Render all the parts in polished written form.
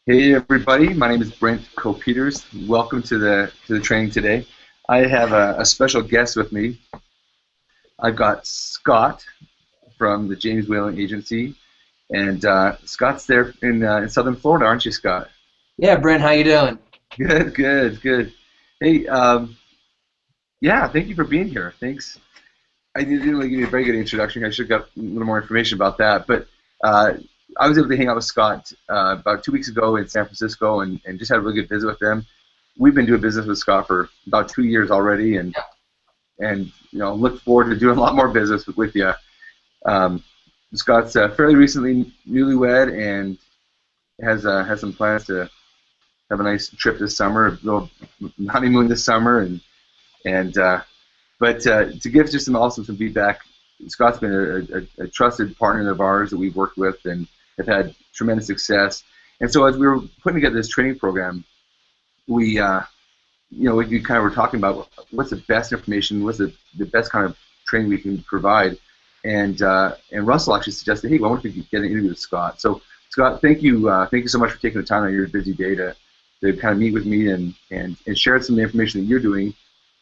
Hey everybody, my name is Brent Cole-Peters. Welcome to the training today. I have a special guest with me. I've got Scott from the James Whalen Agency, and Scott's there in Southern Florida, aren't you, Scott? Yeah, Brent, how you doing? Good, good, good. Hey, yeah, thank you for being here. Thanks. I didn't really give you a very good introduction. I should have got a little more information about that, but uh, I was able to hang out with Scott about 2 weeks ago in San Francisco and just had a really good visit with them. We've been doing business with Scott for about 2 years already, and look forward to doing a lot more business with you. Um, Scott's fairly recently newlywed and has some plans to have a nice trip this summer, a little honeymoon this summer, and but to give just some feedback, Scott's been a trusted partner of ours that we've worked with and have had tremendous success. And so as we were putting together this training program, we kind of were talking about what's the best information, what's the best kind of training we can provide. And Russell actually suggested, hey, why don't we get an interview with Scott? So Scott, thank you so much for taking the time out of your busy day to kind of meet with me and share some of the information that you're doing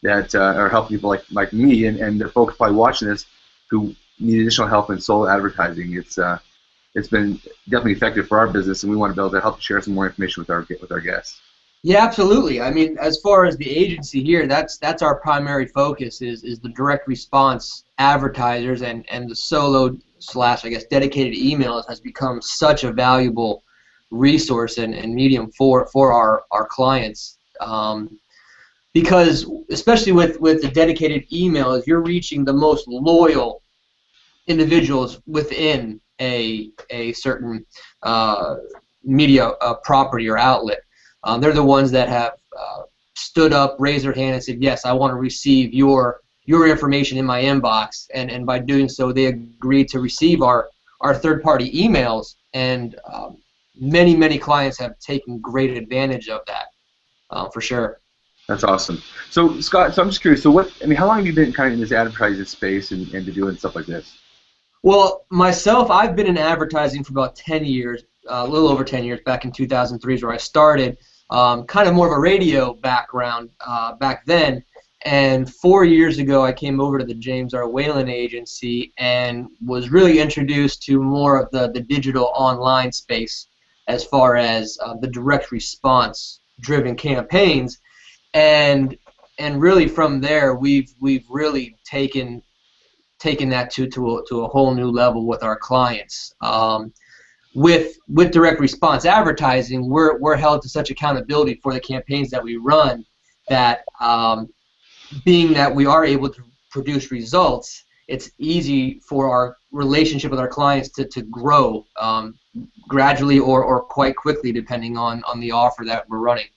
that are helping people like me and the folks probably watching this who need additional help in solo advertising. It's been definitely effective for our business, and we want to be able to help share some more information with our guests. Yeah, absolutely. I mean, as far as the agency here, that's our primary focus is the direct response advertisers and the solo slash, I guess, dedicated emails has become such a valuable resource and medium for our clients. Because especially with the dedicated emails, you're reaching the most loyal individuals within a certain media property or outlet. They're the ones that have stood up, raised their hand, and said, "Yes, I want to receive your information in my inbox." And by doing so, they agreed to receive our third-party emails, and many clients have taken great advantage of that, for sure. That's awesome. So Scott, I'm just curious. So how long have you been kind of in this advertising space and to doing stuff like this? Well, myself, I've been in advertising for about 10 years, a little over 10 years. Back in 2003 is where I started. Kind of more of a radio background back then. And 4 years ago, I came over to the James R. Whalen Agency and was really introduced to more of the digital online space as far as the direct response driven campaigns. And really from there, we've really taken that to a whole new level with our clients. With direct response advertising, we're held to such accountability for the campaigns that we run that being that we are able to produce results, it's easy for our relationship with our clients to grow gradually or quite quickly depending on the offer that we're running.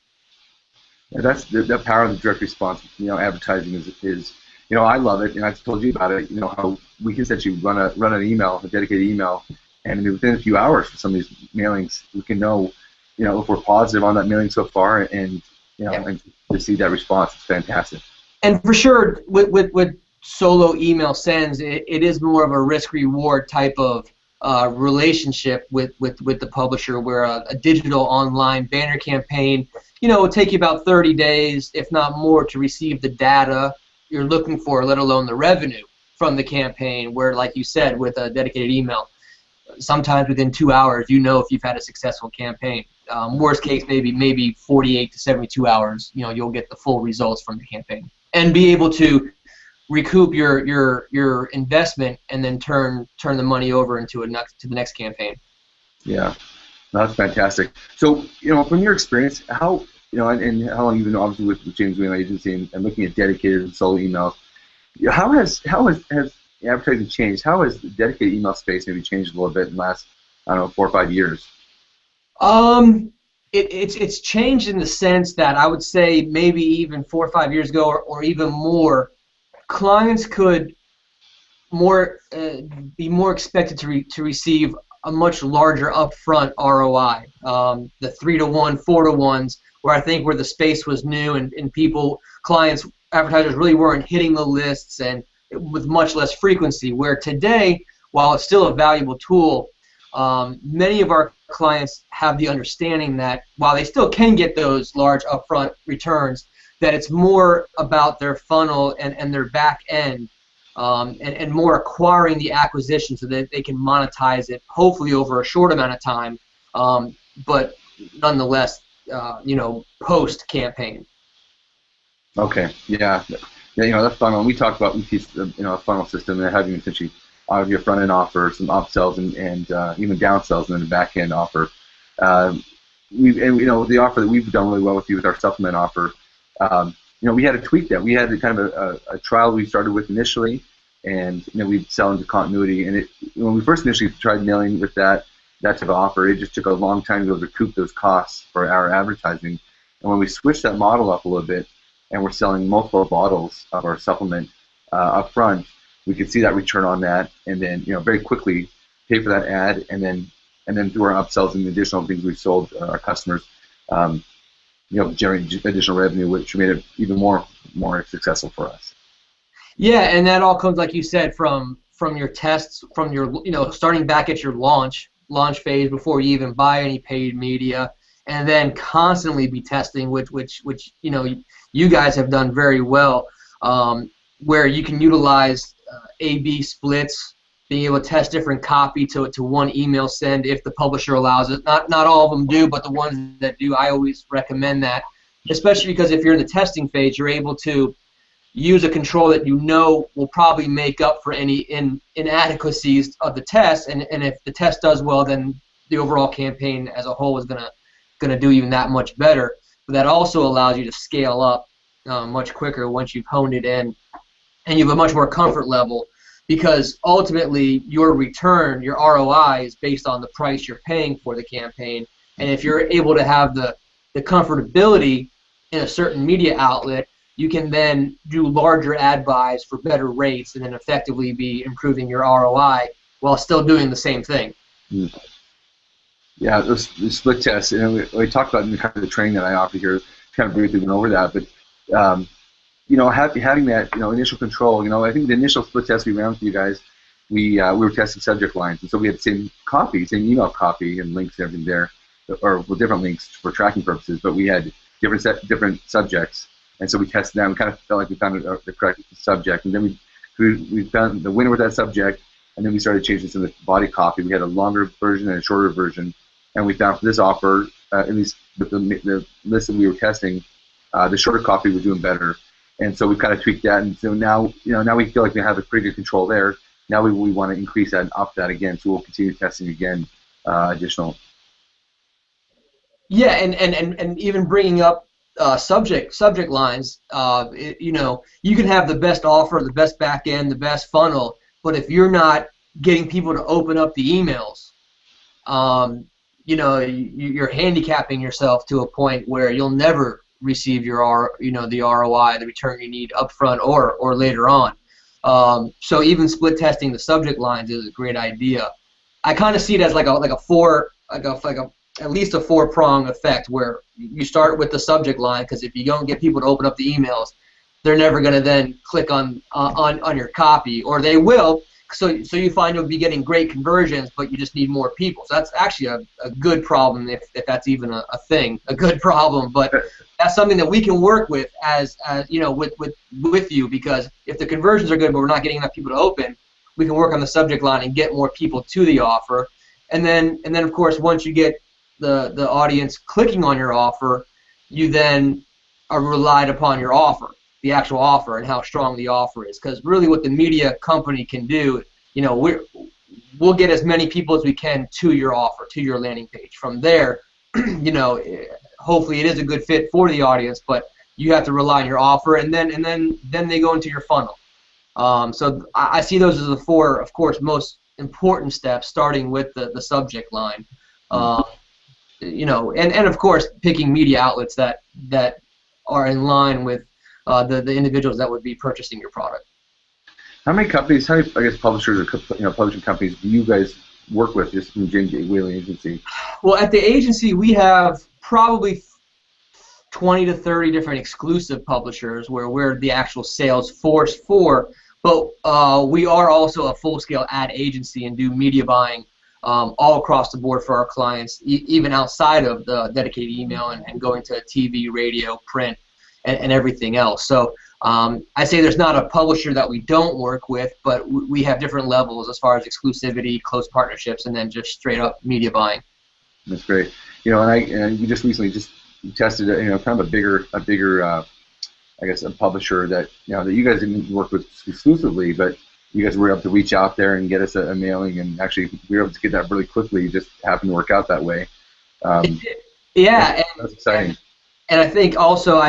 Yeah, that's the power of the direct response. Advertising is I love it, and I've told you about it. How we can essentially run an email, a dedicated email, and within a few hours for some of these mailings, we can know, if we're positive on that mailing so far, and and to see that response, it's fantastic. And for sure, with solo email sends, it is more of a risk-reward type of relationship with the publisher, where a digital online banner campaign, it will take you about 30 days, if not more, to receive the data you're looking for, let alone the revenue from the campaign, where, like you said, with a dedicated email, sometimes within 2 hours, if you've had a successful campaign. Worst case, maybe 48 to 72 hours, you'll get the full results from the campaign and be able to recoup your investment and then turn the money over to the next campaign. Yeah, that's fantastic. So, from your experience, how and how long you've been obviously with James Whalen Agency and looking at dedicated and solo emails, how has advertising changed? How has the dedicated email space maybe changed a little bit in the last, I don't know, 4 or 5 years? It's changed in the sense that I would say maybe even 4 or 5 years ago or even more, clients could be more expected to receive a much larger upfront ROI. The 3-to-1, 4-to-1s, where the space was new and clients, advertisers really weren't hitting the lists and with much less frequency. Where today, while it's still a valuable tool, many of our clients have the understanding that while they still can get those large upfront returns, that it's more about their funnel and their back end, and more acquiring the acquisition so that they can monetize it, hopefully over a short amount of time, but nonetheless, post campaign. Okay, yeah, that funnel. We talked about, we teach a funnel system and having essentially out of your front end offer, some upsells and even downsells, and then the back end offer. The offer that we've done really well with you with our supplement offer. We had to tweak that. We had kind of a trial we started with initially, and we'd sell into continuity. And when we first initially tried nailing with that type of offer, it just took a long time to recoup those costs for our advertising. And when we switched that model up a little bit, and we're selling multiple bottles of our supplement up front, we could see that return on that, and then very quickly pay for that ad, and then through our upsells and the additional things we've sold our customers, generate additional revenue, which made it even more successful for us. Yeah, and that all comes, like you said, from your tests, from your starting back at your launch phase before you even buy any paid media, and then constantly be testing, which you guys have done very well, where you can utilize A/B splits, being able to test different copy to one email send if the publisher allows it. Not all of them do, but the ones that do, I always recommend that, especially because if you're in the testing phase, you're able to use a control that will probably make up for any inadequacies of the test, and if the test does well, then the overall campaign as a whole is gonna do even that much better. But that also allows you to scale up much quicker once you've honed it in, and you have a much more comfort level, because ultimately your return, your ROI, is based on the price you're paying for the campaign. And if you're able to have the comfortability in a certain media outlet, you can then do larger ad buys for better rates and then effectively be improving your ROI while still doing the same thing. Yeah, those split tests, and we talked about in the kind of the training that I offer here, kind of briefly went over that, but having that initial control. I think the initial split test we ran with you guys, we were testing subject lines, and so we had the same email copy and links and everything there, or different links for tracking purposes, but we had different subjects, and so we tested that and we kind of felt like we found the correct subject, and then we found the winner with that subject, and then we started changing some of the body copy. We had a longer version and a shorter version, and we found for this offer, at least with the list that we were testing, the shorter copy was doing better. And so we kind of tweaked that, and so now we feel like we have a pretty good control there. Now we want to increase that and up that again, so we'll continue testing again, additional. Yeah, and even bringing up subject lines, you can have the best offer, the best back end, the best funnel, but if you're not getting people to open up the emails, you're handicapping yourself to a point where you'll never receive the ROI, the return you need up front or later on. So even split testing the subject lines is a great idea. I kind of see it as at least a four-prong effect, where you start with the subject line, because if you don't get people to open up the emails, they're never going to then click on your copy, or they will. So you find you'll be getting great conversions, but you just need more people. So that's actually a good problem, if that's even a thing, a good problem. But that's something that we can work with with you, because if the conversions are good but we're not getting enough people to open, we can work on the subject line and get more people to the offer. And then of course, once you get the audience clicking on your offer, you then are relied upon your offer, the actual offer, and how strong the offer is. Because really what the media company can do, we'll get as many people as we can to your offer, to your landing page. From there, hopefully it is a good fit for the audience, but you have to rely on your offer, and then they go into your funnel. So I see those as the four, of course, most important steps, starting with the subject line. And of course, picking media outlets that are in line with the individuals that would be purchasing your product. How many companies, publishers or publishing companies do you guys work with, just from J&J Whaley Agency? Well, at the agency, we have probably 20 to 30 different exclusive publishers where we're the actual sales force for, but we are also a full-scale ad agency and do media buying all across the board for our clients, even outside of the dedicated email and going to TV, radio, print, and everything else. So I say there's not a publisher that we don't work with, but we have different levels as far as exclusivity, close partnerships, and then just straight up media buying. That's great. And you just recently just tested, kind of a bigger, I guess, a publisher that that you guys didn't work with exclusively, but you guys were able to reach out there and get us a mailing, and actually we were able to get that really quickly. It just happened to work out that way. Yeah, that's exciting. And I think also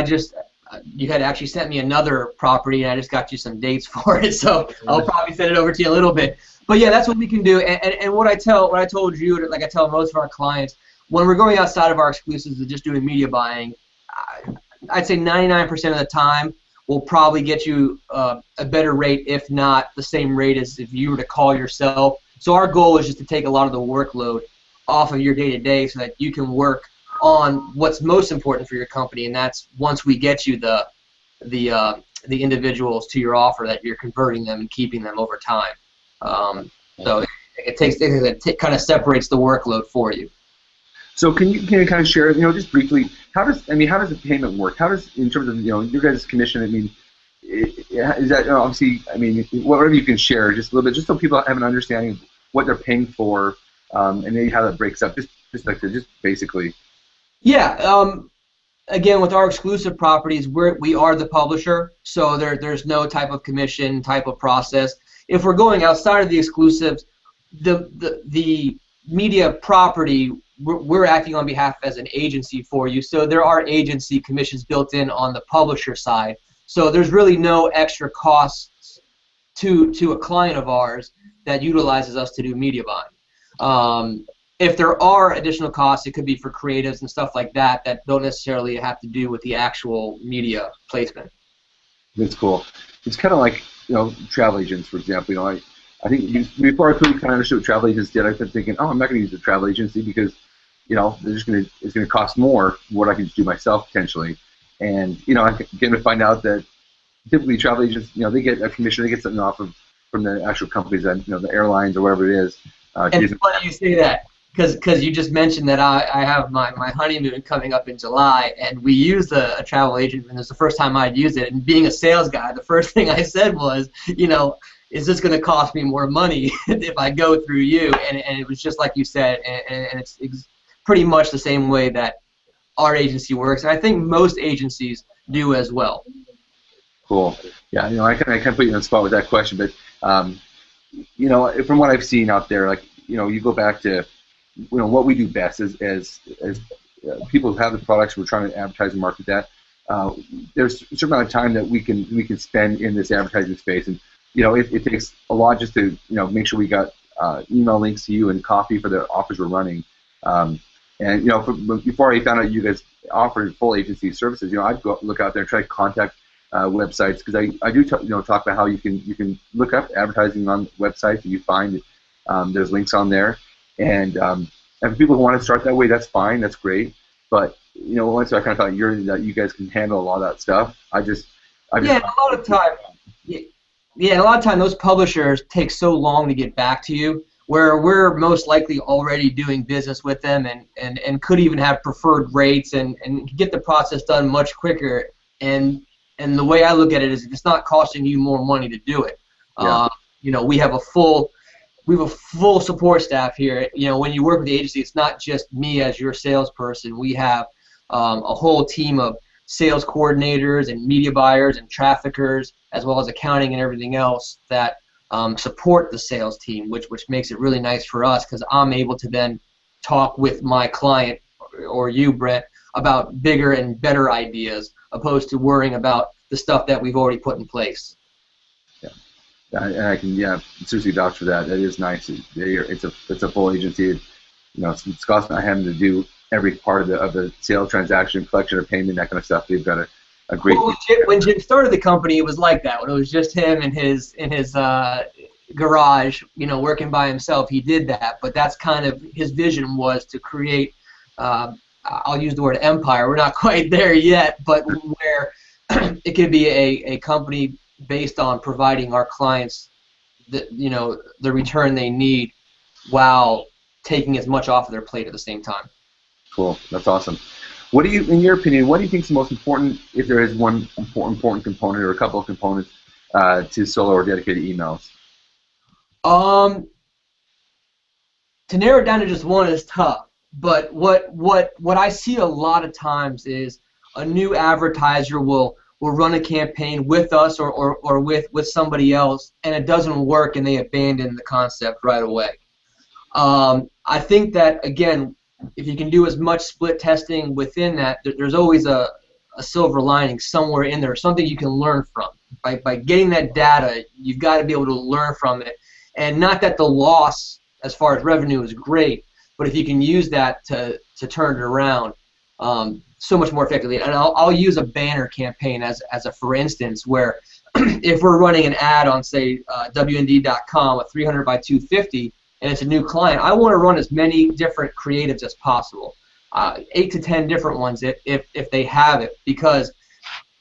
you had actually sent me another property, and I just got you some dates for it, so I'll probably send it over to you a little bit. But yeah, that's what we can do. And what I told you, like I tell most of our clients, when we're going outside of our exclusives and just doing media buying, I'd say 99% of the time we'll probably get you a better rate, if not the same rate as if you were to call yourself. So our goal is just to take a lot of the workload off of your day-to-day so that you can work on what's most important for your company, and that's once we get you the individuals to your offer, that you're converting them and keeping them over time. So it kind of separates the workload for you. So can you kind of share, just briefly, how does the payment work? How does, in terms of your guys' commission? Is that obviously? Whatever you can share, just a little bit, just so people have an understanding of what they're paying for, and maybe how that breaks up, just basically. Yeah. Again, with our exclusive properties, we are the publisher, so there's no type of commission type of process. If we're going outside of the exclusives, the media property, we're acting on behalf as an agency for you, so there are agency commissions built in on the publisher side. So there's really no extra costs to a client of ours that utilizes us to do media buying. If there are additional costs, it could be for creatives and stuff like that don't necessarily have to do with the actual media placement. That's cool. It's kind of like travel agents, for example. I think before I really kind of understood what travel agents did, I've been thinking, I'm not going to use a travel agency because it's going to cost more than what I can just do myself potentially. And I'm getting to find out that typically travel agents, they get a commission, they get something from the actual companies, that the airlines or whatever it is. And it's funny you say that, because you just mentioned that I have my honeymoon coming up in July, and we used a travel agent, and it was the first time I'd used it. And being a sales guy, the first thing I said was, is this going to cost me more money if I go through you? And it was just like you said, and it's pretty much the same way that our agency works, and I think most agencies do as well. Cool. Yeah, I can put you on the spot with that question, but from what I've seen out there, you go back to what we do best as people who have the products we're trying to advertise and market that. There's a certain amount of time that we can spend in this advertising space, and it takes a lot just to make sure we got email links to you and coffee for the offers we're running. And before I found out you guys offered full agency services, I'd go look out there and try to contact websites, because I do talk about how you can look up advertising on websites, and you find there's links on there, and for people who want to start that way, that's fine, that's great. But once I kind of thought that you guys can handle a lot of that stuff, a lot of time. Yeah, a lot of time those publishers take so long to get back to you, where we're most likely already doing business with them and could even have preferred rates and get the process done much quicker. And the way I look at it is, it's not costing you more money to do it. Yeah. We have a full support staff here. When you work with the agency, it's not just me as your salesperson. We have a whole team of sales coordinators and media buyers and traffickers, as well as accounting and everything else that support the sales team, which makes it really nice for us, because I'm able to then talk with my client, or you, Brett, about bigger and better ideas, opposed to worrying about the stuff that we've already put in place. Yeah, and I can seriously vouch for that. That is nice. It's a full agency. It's costing not having to do every part of the sale transaction, collection or payment, that kind of stuff. They've got a great. Well, when Jim started the company, it was like that. When it was just him in his garage, working by himself, he did that. But that's kind of his vision, was to create. I'll use the word empire. We're not quite there yet, but where it could be a company based on providing our clients the return they need, while taking as much off of their plate at the same time. Cool. That's awesome. What do you, in your opinion, what do you think is the most important, if there is one important component or a couple of components to solo or dedicated emails? To narrow it down to just one is tough. But what I see a lot of times is a new advertiser will run a campaign with us or with somebody else, and it doesn't work, and they abandon the concept right away. I think that, again, if you can do as much split testing within that, there's always a silver lining somewhere in there, something you can learn from. By getting that data, you've got to be able to learn from it. And not that the loss as far as revenue is great, but if you can use that to turn it around so much more effectively. And I'll use a banner campaign as a for instance, where if we're running an ad on, say, WND.com, a 300 by 250, and it's a new client, I want to run as many different creatives as possible, 8 to 10 different ones if they have it, because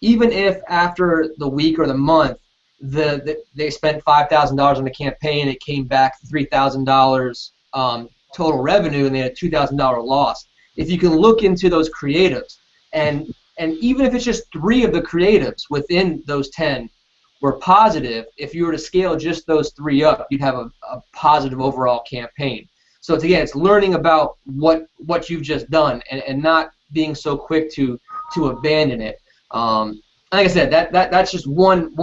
even if after the week or the month they spent $5,000 on the campaign, it came back $3,000 total revenue, and they had a $2,000 loss. If you can look into those creatives, and even if it's just 3 of the creatives within those 10 were positive, if you were to scale just those 3 up, you'd have a positive overall campaign. So it's learning about what you've just done and not being so quick to abandon it. Like I said, that's just one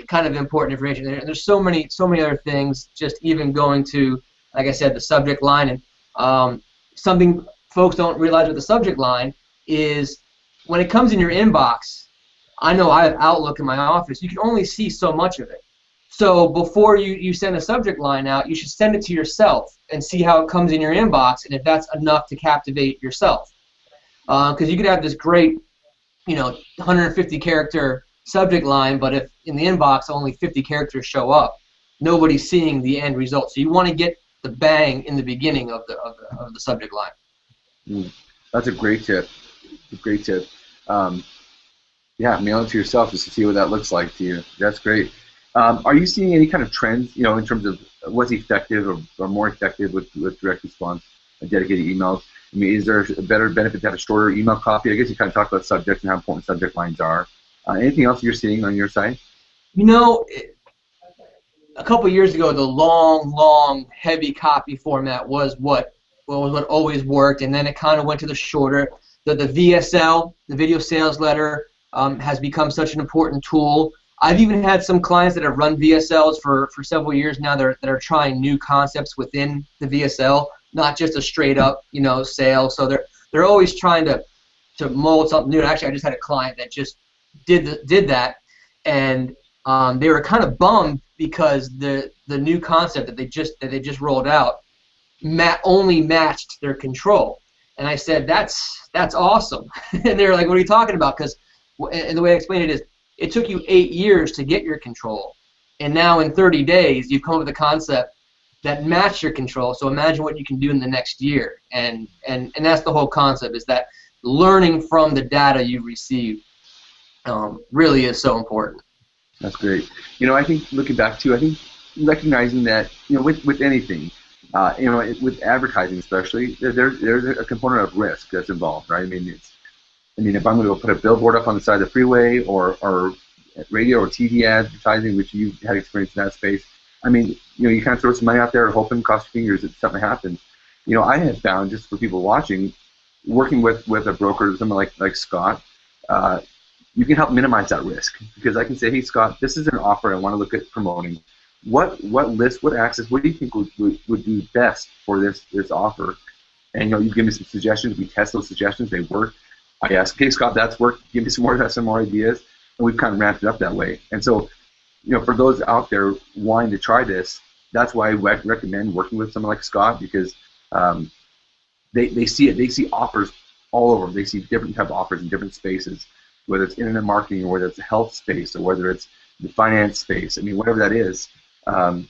kind of important information. There's so many other things. Just even going to, like I said, the subject line, and something folks don't realize with the subject line is when it comes in your inbox. I know I have Outlook in my office. You can only see so much of it. So before you send a subject line out, you should send it to yourself and see how it comes in your inbox, and if that's enough to captivate yourself. Because you could have this great, 150 character subject line, but if in the inbox only 50 characters show up, nobody's seeing the end result. So you want to get the bang in the beginning of the subject line. That's a great tip. Yeah, mail it to yourself just to see what that looks like to you. That's great. Are you seeing any kind of trends, in terms of what's effective or more effective with direct response and dedicated emails? I mean, is there a better benefit to have a shorter email copy? I guess you kind of talked about subjects and how important subject lines are. Anything else you're seeing on your side? A couple years ago, the long, heavy copy format was what always worked, and then it kind of went to the shorter. The VSL, the video sales letter, has become such an important tool. I've even had some clients that have run VSLs for several years now that are trying new concepts within the VSL, not just a straight up sale. So they're always trying to mold something new. And actually, I just had a client that just did that, and they were kind of bummed because the new concept that they just rolled out only matched their control. And I said, that's awesome. And they were like, what are you talking about? And the way I explained it is, it took you 8 years to get your control, and now in 30 days you've come up with a concept that matched your control. So imagine what you can do in the next year, and that's the whole concept, is that learning from the data you've received really is so important. That's great. I think looking back too, I think recognizing that with anything, with advertising especially, there's a component of risk that's involved, right? I mean, if I'm going to go put a billboard up on the side of the freeway or radio or TV advertising, which you had experience in that space, I mean, you kind of throw some money out there, hoping, cross your fingers that something happens. I have found, just for people watching, working with a broker, someone like Scott, you can help minimize that risk, because I can say, hey, Scott, this is an offer I want to look at promoting. What list, what access, what do you think would be best for this offer? And you give me some suggestions. We test those suggestions. They work. I ask, okay, Scott, that's worked. Give me some more ideas, and we've kind of ramped it up that way. And so, for those out there wanting to try this, that's why I recommend working with someone like Scott, because they see it. They see offers all over. They see different type of offers in different spaces, whether it's internet marketing or whether it's the health space or whether it's the finance space. I mean, whatever that is. I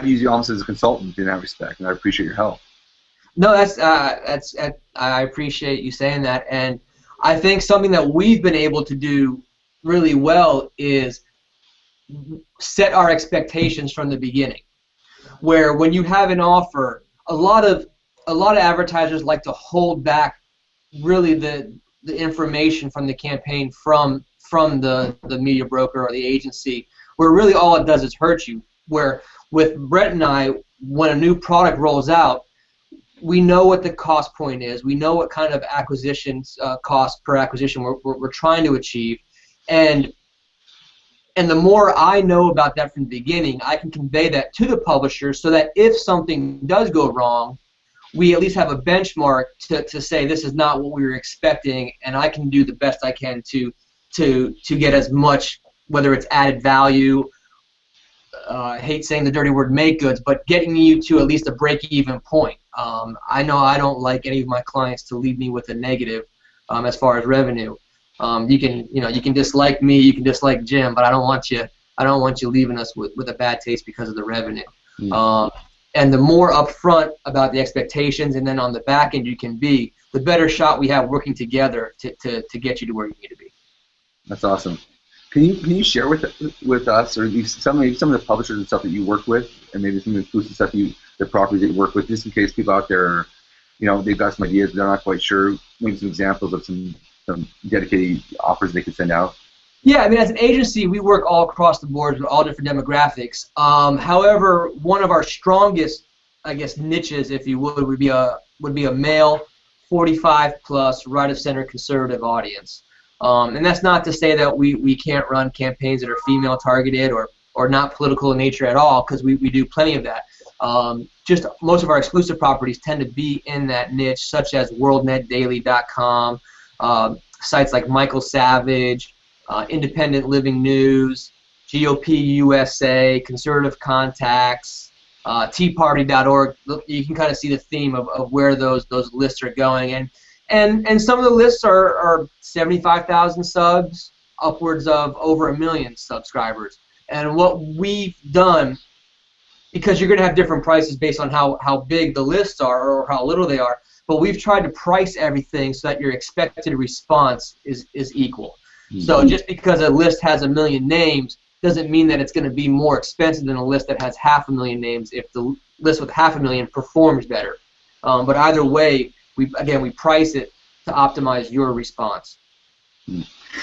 use you almost as a consultant in that respect, and I appreciate your help. No, I appreciate you saying that, and I think something that we've been able to do really well is set our expectations from the beginning. where when you have an offer, a lot of advertisers like to hold back really the information from the campaign from the media broker or the agency, where really all it does is hurt you. Where with Brett and I, when a new product rolls out, we know what the cost point is. We know what kind of acquisitions cost per acquisition we're trying to achieve, and the more I know about that from the beginning, I can convey that to the publisher so that if something does go wrong, we at least have a benchmark to say this is not what we were expecting, and I can do the best I can to get as much, whether it's added value, I hate saying the dirty word make goods, but getting you to at least a break-even point. I know I don't like any of my clients to leave me with a negative as far as revenue. You can dislike me, you can dislike Jim, but I don't want you leaving us with a bad taste because of the revenue. And the more upfront about the expectations, and then on the back end you can be, the better shot we have working together to get you to where you need to be. That's awesome. Can you share with us, or at least some of the publishers and stuff that you work with, and maybe some of the exclusive stuff the properties that you work with, just in case people out there, they've got some ideas, but they're not quite sure. Maybe some examples of some dedicated offers they could send out. Yeah, I mean, as an agency, we work all across the board with all different demographics. However, one of our strongest, I guess, niches, if you would be a male, 45+ right-of-center conservative audience. And that's not to say that we can't run campaigns that are female targeted or not political in nature at all, because we do plenty of that. Just most of our exclusive properties tend to be in that niche, such as WorldNetDaily.com, sites like Michael Savage, Independent Living News, GOP USA, Conservative Contacts, TeaParty.org. You can kind of see the theme of where those lists are going, and some of the lists are 75,000 subs, upwards of over 1 million subscribers. And what we've done, because you're going to have different prices based on how big the lists are or how little they are, but we've tried to price everything so that your expected response is equal. Mm-hmm. So just because a list has 1 million names doesn't mean that it's going to be more expensive than a list that has 500,000 names if the list with 500,000 performs better. But either way, we price it to optimize your response.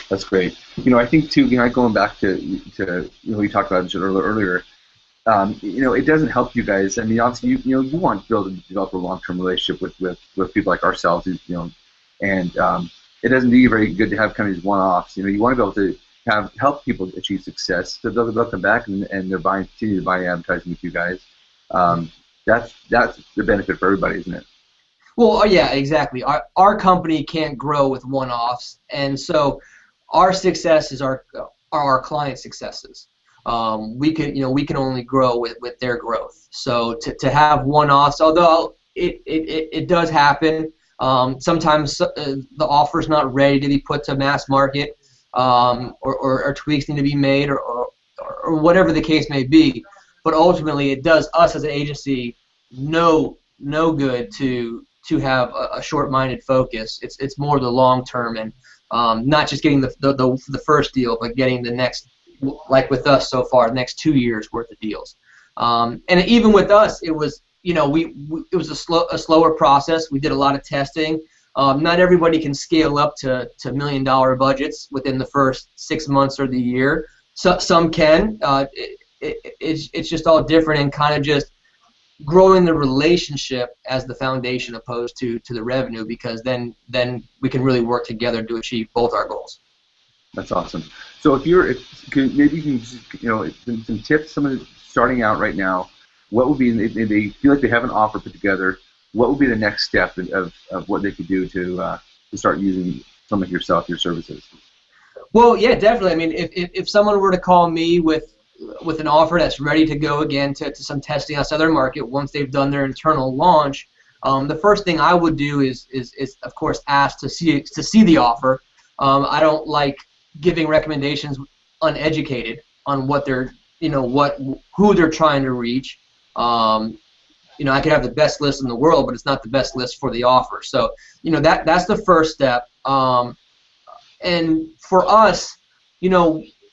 That's great. I think too, going back to we talked about it earlier, it doesn't help you guys. I mean, obviously, you want to build and develop a long-term relationship with people like ourselves, and it doesn't do you very good to have kind of these one-offs. You want to be able to help people achieve success, so they'll come back and they're continue to buy advertising with you guys. That's the benefit for everybody, isn't it? Well, yeah, exactly. Our company can't grow with one-offs, and so our successes are our client successes. We can only grow with their growth. So to have one-offs, although it does happen, sometimes the offer's not ready to be put to mass market, or tweaks need to be made, or whatever the case may be. But ultimately, it does us as an agency no good to have a short-minded focus. It's more the long term, and not just getting the first deal, but getting the next, like with us so far, the next 2 years worth of deals. And even with us, it was it was a slower process. We did a lot of testing. Not everybody can scale up to $1 million budgets within the first 6 months or the year. So some can. It's just all different, and kind of just growing the relationship as the foundation opposed to the revenue, because then we can really work together to achieve both our goals. That's awesome. So maybe you can just, some tips, someone starting out right now, what would be, if they feel like they have an offer put together, what would be the next step of what they could do to start using someone like yourself, your services? Well, yeah, definitely. I mean, if someone were to call me with an offer that's ready to go again to some testing outside their market once they've done their internal launch, the first thing I would do is of course ask to see the offer. I don't like giving recommendations uneducated on what they're who they're trying to reach. I could have the best list in the world, but it's not the best list for the offer. So that's the first step. And for us,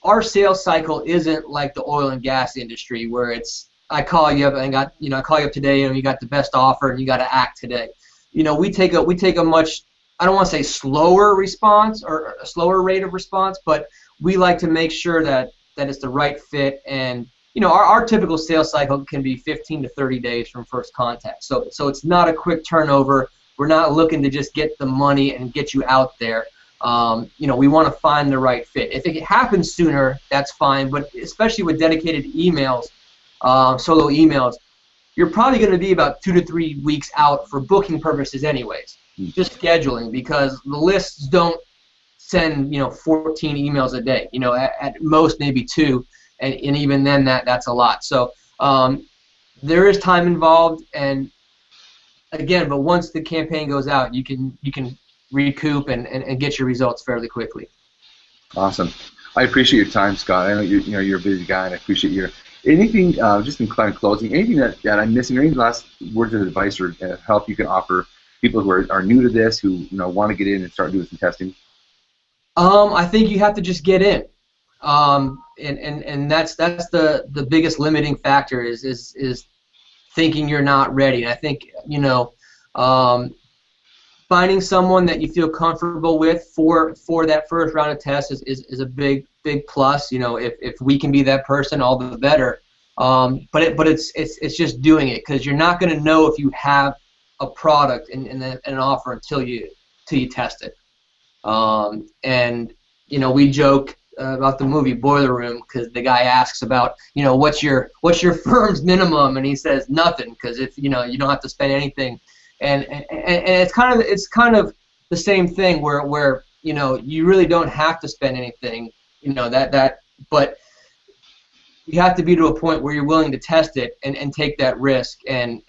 our sales cycle isn't like the oil and gas industry, where it's I call you up and I call you up today and you got the best offer and you got to act today. We take a much, I don't want to say slower response or a slower rate of response, but we like to make sure that it's the right fit. And our typical sales cycle can be 15 to 30 days from first contact. So it's not a quick turnover. We're not looking to just get the money and get you out there. We want to find the right fit. If it happens sooner, that's fine. But especially with dedicated emails, solo emails, you're probably going to be about 2 to 3 weeks out for booking purposes anyways, just scheduling, because the lists don't send 14 emails a day. At most maybe 2, and even then that's a lot. So there is time involved, and again, but once the campaign goes out, you can recoup and get your results fairly quickly. Awesome. I appreciate your time, Scott. I know you're a busy guy, and I appreciate your anything. Just in kind of closing, anything that I'm missing, or any last words of advice or help you can offer people who are new to this, who want to get in and start doing some testing? I think you have to just get in, and that's the biggest limiting factor is thinking you're not ready. And I think finding someone that you feel comfortable with for that first round of tests is a big plus. If we can be that person, all the better. But it's just doing it, because you're not going to know if you have a product and an offer until you test it. And we joke about the movie Boiler Room, because the guy asks about what's your firm's minimum, and he says nothing, because if you don't have to spend anything. And it's kind of the same thing where you really don't have to spend anything, but you have to be to a point where you're willing to test it and take that risk and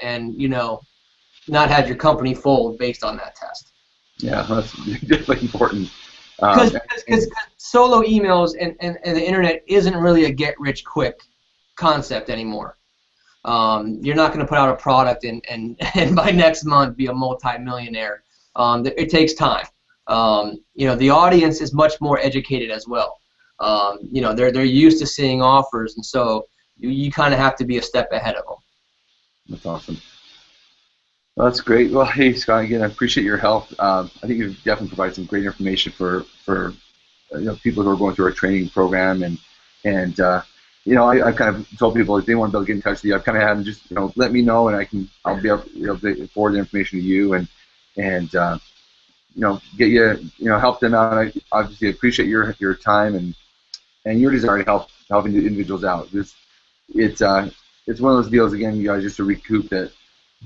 not have your company fold based on that test. Yeah, that's definitely important. Because solo emails and the internet isn't really a get-rich-quick concept anymore. You're not going to put out a product and by next month be a multi-millionaire. It takes time. The audience is much more educated as well. They're used to seeing offers, and so you kind of have to be a step ahead of them. That's awesome. Well, that's great. Well, hey, Scott, again, I appreciate your help. I think you've definitely provided some great information for people who are going through our training program, and I've kind of told people if they want to be able to get in touch with you, I've kind of had them just let me know, and I'll be able to forward the information to you and get you help them out. I obviously appreciate your time and your desire to helping the individuals out. It's one of those deals, again, you guys, just to recoup that.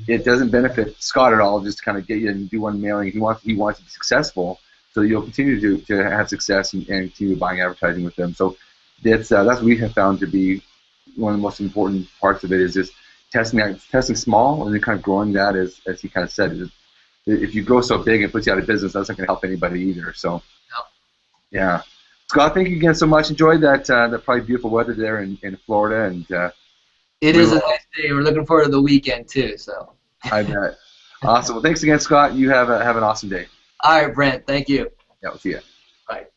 It doesn't benefit Scott at all just to kind of get you and do one mailing. He wants to be successful, so you'll continue to have success and continue buying advertising with them. So that's what we have found to be one of the most important parts of it, is just testing small and then kind of growing that, as he kind of said. If you grow so big and it puts you out of business, that's not going to help anybody either. So yeah. Scott, thank you again so much. Enjoyed that probably beautiful weather there in Florida, and it is a nice day. We're looking forward to the weekend too. So I bet. Awesome. Well, thanks again, Scott. You have an awesome day. All right, Brent. Thank you. Yeah, we'll see you. Bye.